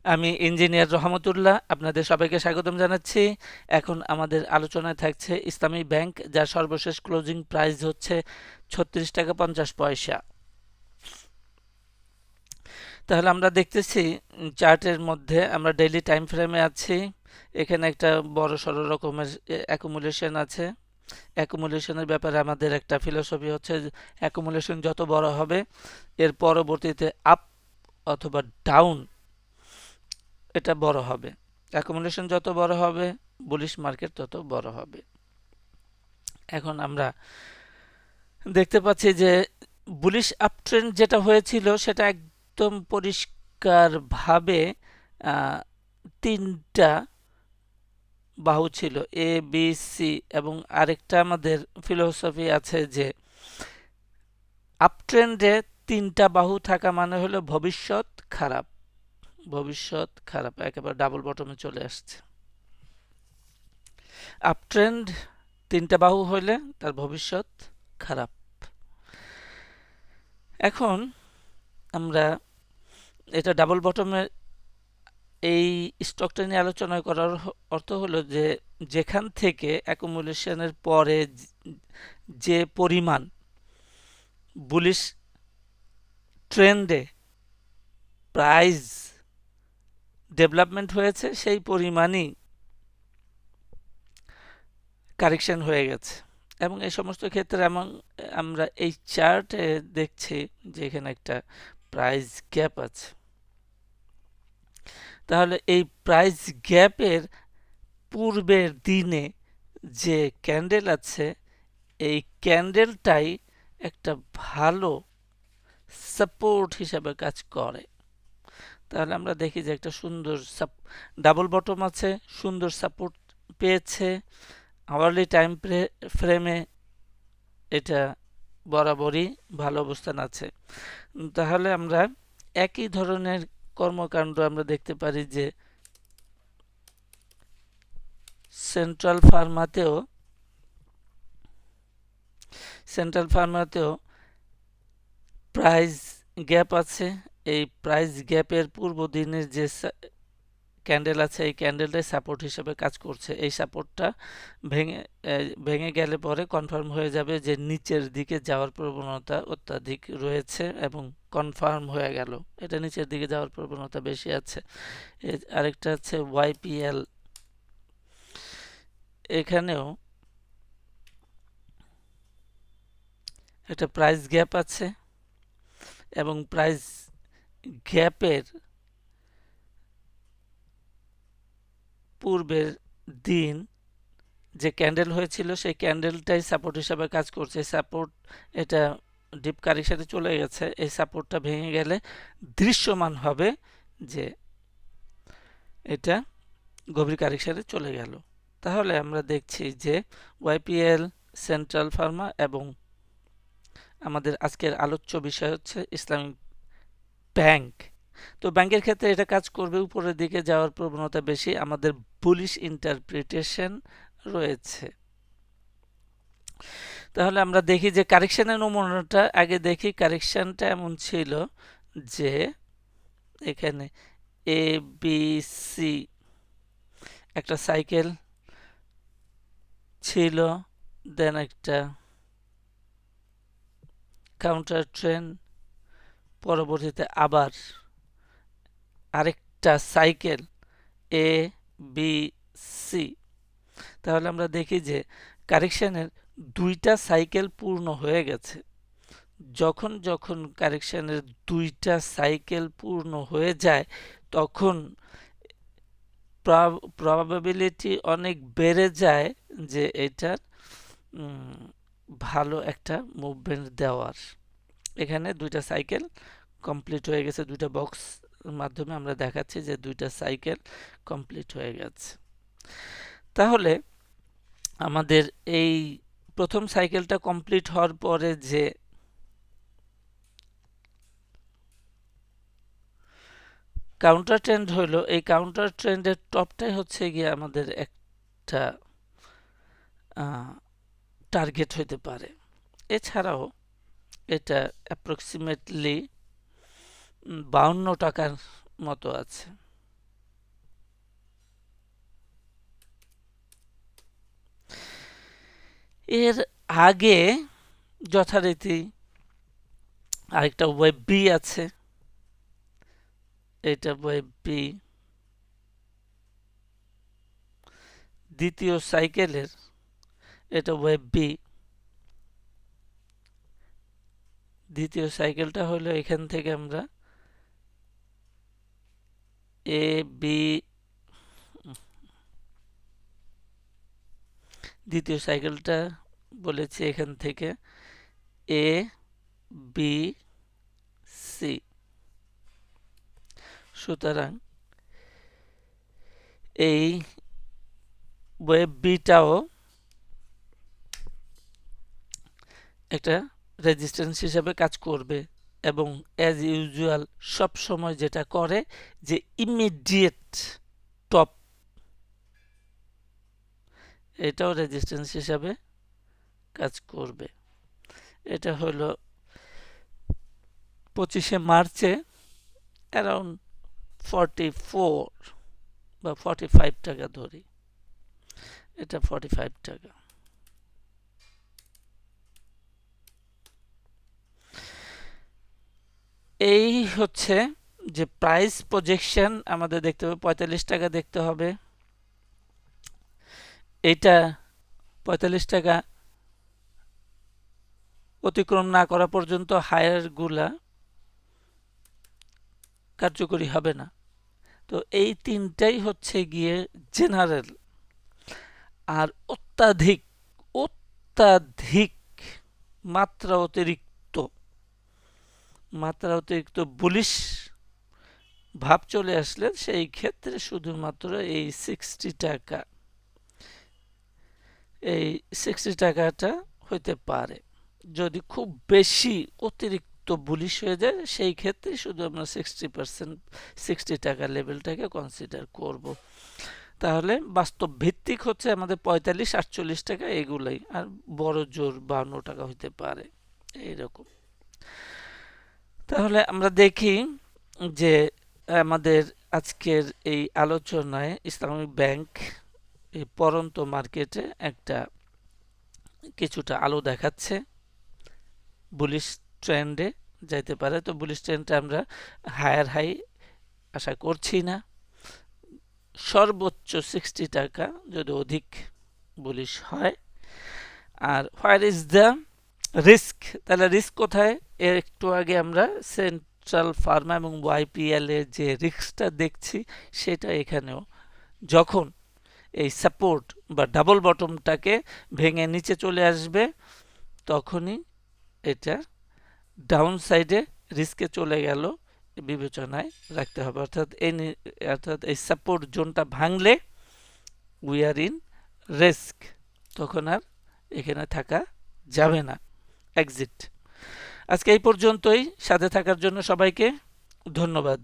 আমি ইঞ্জিনিয়ার রহমতুল্লাহ আপনাদের সবাইকে স্বাগতম জানাচ্ছি। এখন আমাদের আলোচনায় থাকছে ইসলামী ব্যাংক, যার সর্বশেষ ক্লোজিং প্রাইস হচ্ছে 36 টাকা 50 পয়সা। তাহলে আমরা দেখতেছি চার্টের মধ্যে আমরা ডেইলি টাইম ফ্রেমে আছি। এখানে একটা বড় সড়ো রকমের অ্যাকুমুলেশন আছে। অ্যাকুমুলেশনের ব্যাপারে আমাদের একটা ফিলোসফি হচ্ছে, অ্যাকুমুলেশন যত বড় হবে এর পরবর্তীতে আপ অথবা ডাউন এটা বড় হবে। অ্যাকুমুলেশন যত বড় হবে বুলিশ মার্কেট তত বড় হবে। এখন আমরা দেখতে পাচ্ছি যে বুলিশ আপট্রেন্ড যেটা হয়েছিল সেটা একদম পরিষ্কারভাবে তিনটা বাহু ছিল, এ বি সি, এবং আরেকটা আমাদের ফিলোসফি আছে যে আপট্রেন্ডে তিনটা বাহু থাকা মানে হলো ভবিষ্যৎ খারাপ। ভবিষ্যৎ খারাপ, একেবারে ডাবল বটমে চলে আসছে। আপট্রেন্ড তিনটা বাহু হইলে তার ভবিষ্যৎ খারাপ। এখন আমরা এটা ডাবল বটমের এই স্টকটা নিয়ে আলোচনা করার অর্থ হলো যে যেখান থেকে অ্যাকুমুলেশনের পরে যে পরিমাণ বুলিশ ট্রেন্ডে প্রাইস ডেভেলপমেন্ট হয়েছে সেই পরিমাণই কারেকশন হয়ে গেছে। এবং এই সমস্ত ক্ষেত্রে আমরা এই চার্টে দেখছি যে এখানে একটা প্রাইস গ্যাপ আছে। তাহলে এই প্রাইস গ্যাপের পূর্বের দিনে যে ক্যান্ডেল আছে এই ক্যান্ডেলটাই একটা ভালো সাপোর্ট হিসাবে কাজ করে। তাহলে আমরা দেখি যে একটা সুন্দর ডাবল বটম আছে, সুন্দর সাপোর্ট পেয়েছে। আওয়ারলি টাইম ফ্রেমে এটা বরাবরই ভালো অবস্থান আছে। তাহলে আমরা একই ধরনের কর্মকাণ্ড আমরা দেখতে পারি যে সেন্ট্রাল ফার্মাতেও প্রাইস গ্যাপ আছে। এই প্রাইস গ্যাপের পূর্ব দিনের যে ক্যান্ডেল আছে এই ক্যান্ডেলটাই সাপোর্ট হিসেবে কাজ করছে। এই সাপোর্টটা ভেঙে ভেঙে গেলে পরে কনফার্ম হয়ে যাবে যে নিচের দিকে যাওয়ার প্রবণতা অত্যাধিক রয়েছে, এবং কনফার্ম হয়ে গেল এটা নিচের দিকে যাওয়ার প্রবণতা বেশি আছে। আরেকটা আছে ওয়াইপিএল, এখানেও একটা প্রাইস গ্যাপ আছে এবং প্রাইস গ্যাপের পূর্বের দিন যে ক্যান্ডেল হয়েছিল সেই ক্যান্ডেলটাই সাপোর্ট হিসাবে কাজ করছে। সাপোর্ট এটা ডিপ কারেকশনে চলে গেছে। এই সাপোর্টটা ভেঙে গেলে দৃশ্যমান হবে যে এটা গভীর কারেকশনে চলে গেল। তাহলে আমরা দেখছি যে ওয়াইপিএল, সেন্ট্রাল ফার্মা এবং আমাদের আজকের আলোচ্য বিষয় হচ্ছে ইসলামিক ব্যাংক। তো ব্যাংকের ক্ষেত্রে এটা কাজ করবে, উপরের দিকে যাওয়ার প্রবণতা বেশি, আমাদের বুলিশ ইন্টারপ্রিটেশন রয়েছে। তাহলে আমরা দেখি যে কারেকশনের নমুনাটা আগে দেখি। কারেকশনটা এমন ছিল যে এখানে এ বি সি একটা সাইকেল ছিল, দেন একটা কাউন্টার ট্রেন্ড, পরবর্তীতে আবার আরেকটা সাইকেল এ বি সি। তাহলে আমরা দেখি যে কারেকশনের দুইটা সাইকেল পূর্ণ হয়ে গেছে। যখন যখন কারেকশনের দুইটা সাইকেল পূর্ণ হয়ে যায় তখন প্রবাবিলিটি অনেক বেড়ে যায় যে এটার ভালো একটা মুভমেন্ট দেওয়ার। এখানে দুইটা সাইকেল কমপ্লিট হয়ে গেছে, দুইটা বক্স মাধ্যমে আমরা দেখাচ্ছি যে দুইটা সাইকেল কমপ্লিট হয়ে গেছে। তাহলে আমাদের এই প্রথম সাইকেলটা কমপ্লিট হওয়ার পরে যে কাউন্টার ট্রেন্ড হইলো, এই কাউন্টার ট্রেন্ডের টপটাই হচ্ছে গিয়ে আমাদের একটা টার্গেট হইতে পারে। এছাড়াও এটা অ্যাপ্রক্সিমেটলি 52 টাকার মতো আছে। এর আগে যথারীতি আরেকটা ওয়েব বি আছে, এটা ওয়েব বি। দ্বিতীয় সাইকেলের এটা ওয়েব বি। দ্বিতীয় সাইকেলটা হলো এখান থেকে আমরা এ বি, দ্বিতীয় সাইকেলটা বলেছি এখান থেকে এ বি সি। সুতরাং এই ওয়েব বিটাও একটা রেজিস্ট্যান্স হিসাবে কাজ করবে এবং অ্যাজ ইউজুয়াল সব সময় যেটা করে যে ইমিডিয়েট টপ, এটাও রেজিস্ট্যান্স হিসাবে কাজ করবে। এটা হলো 25শে মার্চে অ্যারাউন্ড 44 বা 45 টাকা ধরি, এটা 45 টাকা। এই হচ্ছে যে প্রাইস প্রজেকশন আমাদের দেখতে হবে 45 টাকা দেখতে হবে। এটা 45 টাকা অতিক্রম না করা পর্যন্ত হায়ার গুলা কার্যকরী হবে না। তো এই তিনটাই হচ্ছে গিয়ে জেনারেল। আর অত্যাধিক অত্যাধিক মাত্রা অতিরিক্ত বুলিশ ভাব চলে আসলে সেই ক্ষেত্রে শুধুমাত্র এই 60 টাকা, এই 60 টাকাটা হইতে পারে। যদি খুব বেশি অতিরিক্ত বুলিশ হয়ে যায় সেই ক্ষেত্রে শুধু আমরা 60% 60 টাকা লেভেলটাকে কনসিডার করব। তাহলে বাস্তব ভিত্তিক হচ্ছে আমাদের 45-48 টাকা এগুলাই, আর বড় জোর 52 টাকা হইতে পারে এইরকম। তাহলে আমরা দেখি যে আমাদের আজকের এই আলোচনায় ইসলামিক ব্যাংক এই পড়ন্ত মার্কেটে একটা কিছুটা আলো দেখাচ্ছে, বুলিশ ট্রেন্ডে যাইতে পারে। তো বুলিশ ট্রেন্ডে আমরা হায়ার হাই আশা করছি না, সর্বোচ্চ 60 টাকা যদি অধিক বুলিশ হয়। আর হোয়ার ইজ দ্য রিস্ক, তাহলে রিস্ক কোথায়? এর একটু আগে আমরা সেন্ট্রাল ফার্মা এবং ওয়াইপিএল এর যে রিস্কটা দেখছি সেটা এখানেও, যখন এই সাপোর্ট বা ডাবল বটমটাকে ভেঙে নিচে চলে আসবে তখনই এটা ডাউন সাইডে রিস্কে চলে গেল বিবেচনায় রাখতে হবে। অর্থাৎ এই সাপোর্ট জোনটা ভাঙলে উই আর ইন রিস্ক, তখন আর এখানে থাকা যাবে না, এক্সিট। আজকে এই পর্যন্তই। সাথে থাকার জন্য সবাইকে ধন্যবাদ।